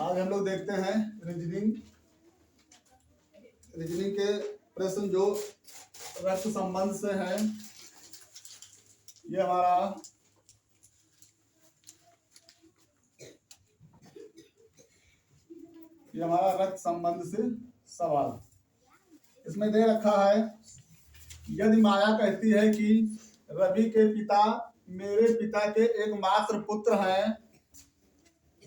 आज हम लोग देखते हैं रीजनिंग के प्रश्न जो रक्त संबंध से है। ये हमारा रक्त संबंध से सवाल इसमें दे रखा है। यदि माया कहती है कि रवि के पिता मेरे पिता के एकमात्र पुत्र हैं,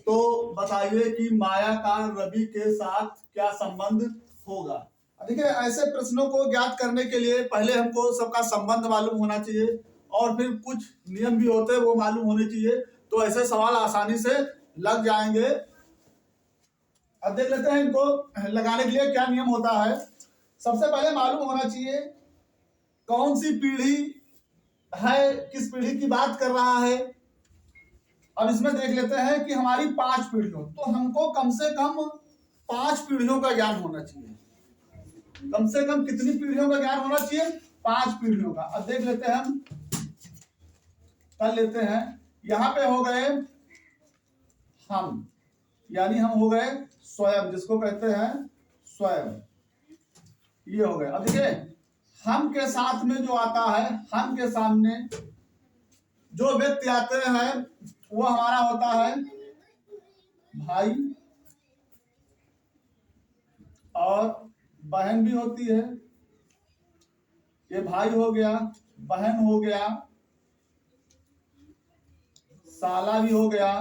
तो बताइए कि माया का रवि के साथ क्या संबंध होगा। देखिए, ऐसे प्रश्नों को ज्ञात करने के लिए पहले हमको सबका संबंध मालूम होना चाहिए और फिर कुछ नियम भी होते हैं वो मालूम होने चाहिए, तो ऐसे सवाल आसानी से लग जाएंगे। अब देख लेते हैं इनको लगाने के लिए क्या नियम होता है। सबसे पहले मालूम होना चाहिए कौन सी पीढ़ी है, किस पीढ़ी की बात कर रहा है। अब इसमें देख लेते हैं कि हमारी 5 पीढ़ियों, तो हमको कम से कम 5 पीढ़ियों का ज्ञान होना चाहिए। कम से कम कितनी पीढ़ियों का ज्ञान होना चाहिए? 5 पीढ़ियों का। अब देख लेते हैं, हम कर लेते हैं। यहां पे हो गए हम, यानी हम हो गए स्वयं, जिसको कहते हैं स्वयं, ये हो गए। अब देखिए, हम के साथ में जो आता है, हम के सामने जो व्यक्ति आते हैं वो हमारा होता है भाई, और बहन भी होती है। ये भाई हो गया, बहन हो गया, साला भी हो गया,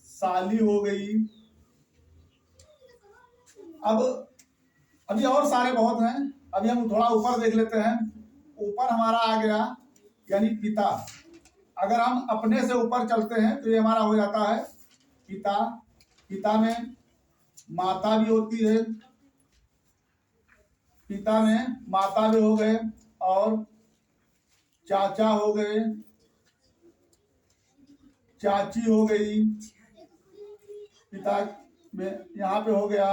साली हो गई। अब अभी और सारे बहुत हैं। अभी हम थोड़ा ऊपर देख लेते हैं। ऊपर हमारा आ गया यानी पिता। अगर हम अपने से ऊपर चलते हैं तो ये हमारा हो जाता है पिता। पिता में माता भी होती है, पिता में माता भी हो गए, और चाचा हो गए, चाची हो गई। पिता में यहाँ पे हो गया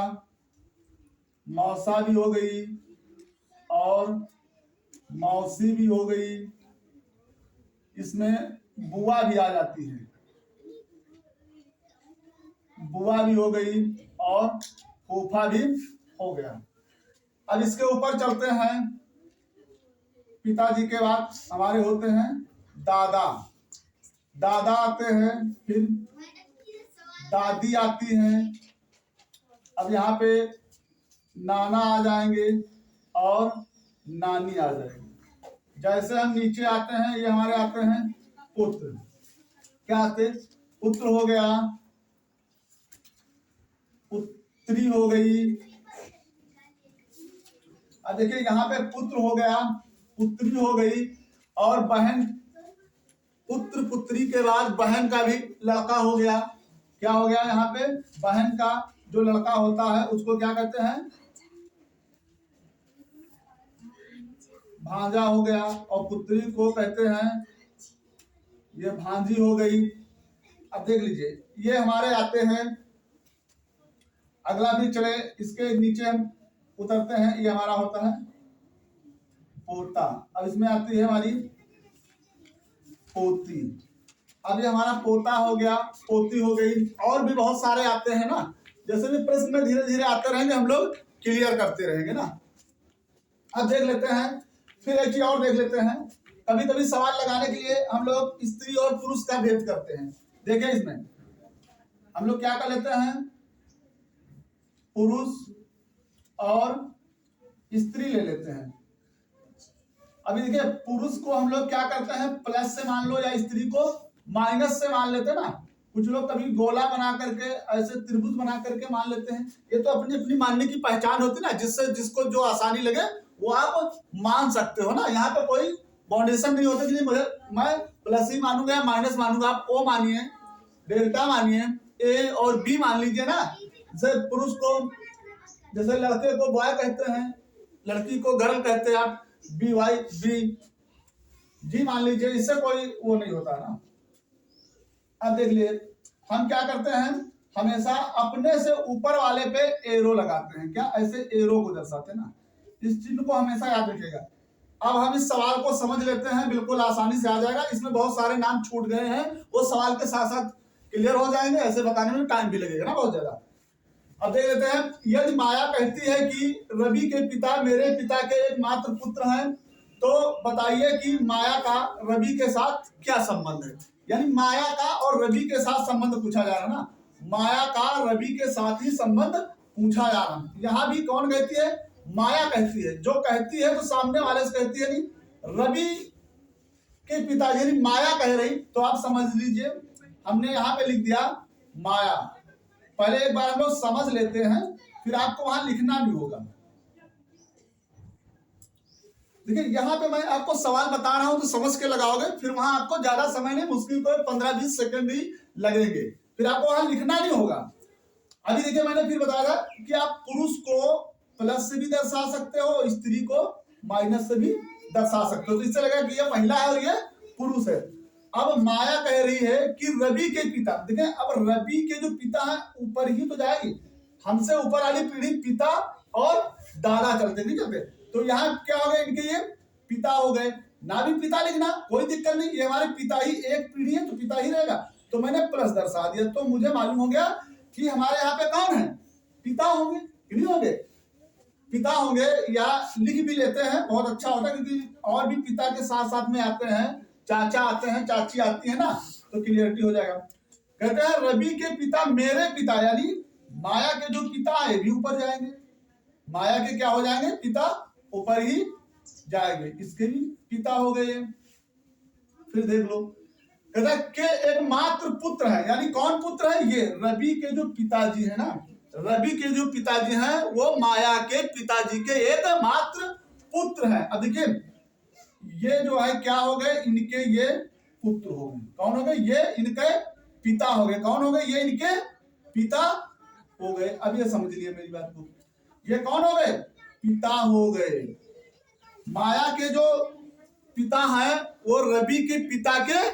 मौसा भी हो गई, और मौसी भी हो गई। इसमें बुआ भी आ जाती है, बुआ भी हो गई, और फूफा भी हो गया। अब इसके ऊपर चलते हैं। पिताजी के बाद हमारे होते हैं दादा। दादा आते हैं, फिर दादी आती हैं। अब यहाँ पे नाना आ जाएंगे और नानी आ जाएंगे। जैसे हम नीचे आते हैं, ये हमारे आते हैं पुत्र। क्या आते? पुत्र हो गया, पुत्री हो गई। अब देखिए, यहाँ पे पुत्र हो गया, पुत्री हो गई, और बहन, पुत्र पुत्री के बाद बहन का भी लड़का हो गया। क्या हो गया? यहाँ पे बहन का जो लड़का होता है उसको क्या कहते हैं? भांजा हो गया, और पुत्री को कहते हैं, ये भांजी हो गई। अब देख लीजिए, ये हमारे आते हैं। अगला भी चले, इसके नीचे हम उतरते हैं। ये हमारा होता है पोता। अब इसमें आती है हमारी पोती। अब ये हमारा पोता हो गया, पोती हो गई, और भी बहुत सारे आते हैं ना। जैसे भी प्रश्न में धीरे धीरे आते रहेंगे, हम लोग क्लियर करते रहेंगे ना। अब देख लेते हैं, फिर एक चीज और देख लेते हैं। कभी कभी सवाल लगाने के लिए हम लोग स्त्री और पुरुष का भेद करते हैं। देखें, इसमें हम लोग क्या कर लेते हैं, पुरुष और स्त्री ले लेते हैं। अभी देखिए, पुरुष को हम लोग क्या करते हैं, प्लस से मान लो, या स्त्री को माइनस से मान लेते हैं ना। कुछ लोग कभी गोला बना करके, ऐसे त्रिभुज बना करके मान लेते हैं। ये तो अपनी अपनी मानने की पहचान होती है ना, जिससे जिसको जो आसानी लगे वो आप मान सकते हो ना। यहाँ पे कोई बाउंडेशन नहीं होता कि मुझे मैं प्लस ही मानूंगा या माइनस मानूंगा। आप ओ मानिए, डेल्टा मानिए, ए और बी मान लीजिए ना। जैसे पुरुष को, जैसे लड़के को बॉय कहते हैं, लड़की को गर्ल कहते हैं, आप बी वाई बी जी मान लीजिए। इससे कोई वो नहीं होता ना। अब देख लिए, हम क्या करते हैं, हमेशा अपने से ऊपर वाले पे एरो लगाते हैं। क्या? ऐसे एरो को दर्शाते हैं ना। इस चिन्ह को हमेशा याद रखिएगा। अब हम इस सवाल को समझ लेते हैं, बिल्कुल आसानी से आ जाएगा। इसमें बहुत सारे नाम छूट गए हैं, वो सवाल के साथ साथ क्लियर हो जाएंगे। ऐसे बताने में टाइम भी लगेगा ना बहुत ज्यादा। अब देख लेते हैं, यदि माया कहती है कि रवि के पिता मेरे पिता के एकमात्र पुत्र हैं, तो बताइए कि माया का रवि के साथ क्या संबंध है। यानी माया का और रवि के साथ संबंध पूछा जा रहा है ना, माया का रवि के साथ ही संबंध पूछा जा रहा है। यहां भी कौन कहती है, माया कहती है। जो कहती है तो सामने वाले से कहती है, नहीं रवि के पिता, यानी माया कह रही। तो आप समझ लीजिए, हमने यहां पे लिख दिया माया। पहले एक बार हम लोग समझ लेते हैं, फिर आपको वहां लिखना भी होगा। देखिए यहाँ पे मैं आपको सवाल बता रहा हूं तो समझ के लगाओगे, फिर वहां आपको ज्यादा समय नहीं, मुश्किल तो 15-20 सेकंड ही लगेंगे, फिर आपको वहां लिखना नहीं होगा। अभी देखिए मैंने फिर बताया कि आप पुरुष को प्लस से भी दर्शा सकते हो, स्त्री को माइनस से भी दर्शा सकते हो। तो इससे लगा कि ये महिला है और ये पुरुष है। अब माया कह रही है कि रवि के पिता, देखिए अब रवि के जो पिता है ऊपर ही तो जाएगी, हमसे ऊपर वाली पीढ़ी पिता और दादा चलते नहीं चलते। तो यहाँ क्या हो गए, इनके ये पिता हो गए, ना भी पिता लिखना कोई दिक्कत नहीं, ये हमारे पिता ही, एक पीढ़ी है तो पिता ही रहेगा। तो मैंने प्लस दर्शा दिया, तो मुझे मालूम हो गया कि हमारे यहाँ पे कौन है, पिता होंगे कि नहीं होंगे, पिता होंगे। या लिख भी लेते हैं, बहुत अच्छा होता है, क्योंकि और भी पिता के साथ साथ में आते हैं, चाचा आते हैं, चाची आती है ना, तो क्लियरिटी हो जाएगा। कहते हैं रवि के पिता मेरे पिता, यानी माया के जो पिता है भी ऊपर जाएंगे, माया के क्या हो जाएंगे, पिता ऊपर ही जाएंगे, इसके भी पिता हो गए। फिर देख लो, कहता है के एकमात्र पुत्र है, यानी कौन पुत्र है, ये रवि के जो पिताजी है ना, रवि के जो पिताजी हैं वो माया के पिताजी के एकमात्र पुत्र हैं। अब देखिए ये जो है क्या हो गए, इनके ये पुत्र हो गए, कौन हो गए, ये इनके पिता हो गए, कौन हो गए, ये इनके पिता हो गए। अब ये समझ लिए मेरी बात को, ये कौन हो गए, पिता हो गए। माया के जो पिता हैं वो रवि के पिता के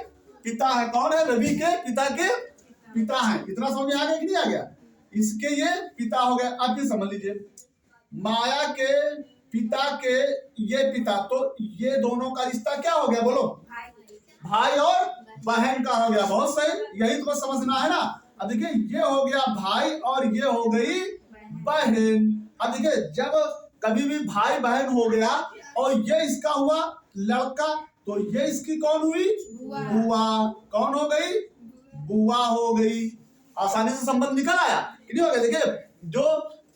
पिता है, कौन है, रवि के पिता के पिता है। इतना समझ में आ गया कि नहीं आ गया, इसके ये पिता हो गए। अब ये समझ लीजिए, माया के पिता के ये पिता, तो ये दोनों का रिश्ता क्या हो गया, बोलो, भाई और बहन का हो गया। बहुत सही, यही तो समझना है ना। अब देखिए ये हो गया भाई और ये हो गई बहन। अब देखिए जब कभी भी भाई बहन हो गया और ये इसका हुआ लड़का, तो ये इसकी कौन हुई, बुआ, कौन हो गई, बुआ हो गई। आसानी से संबंध निकल आया कि नहीं हो गया। देखिए जो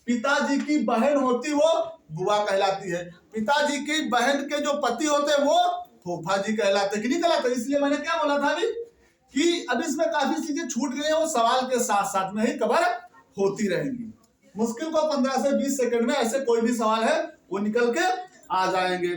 पिताजी की बहन होती वो बुआ कहलाती है, पिताजी की बहन के जो पति होते वो फूफा जी कहलाते कि नहीं कहलाते। इसलिए मैंने क्या बोला था अभी कि अब इसमें काफी चीजें छूट गई हैं, वो सवाल के साथ साथ में ही कवर होती रहेंगी। मुश्किल को 15 से 20 सेकंड में ऐसे कोई भी सवाल है वो निकल के आ जाएंगे।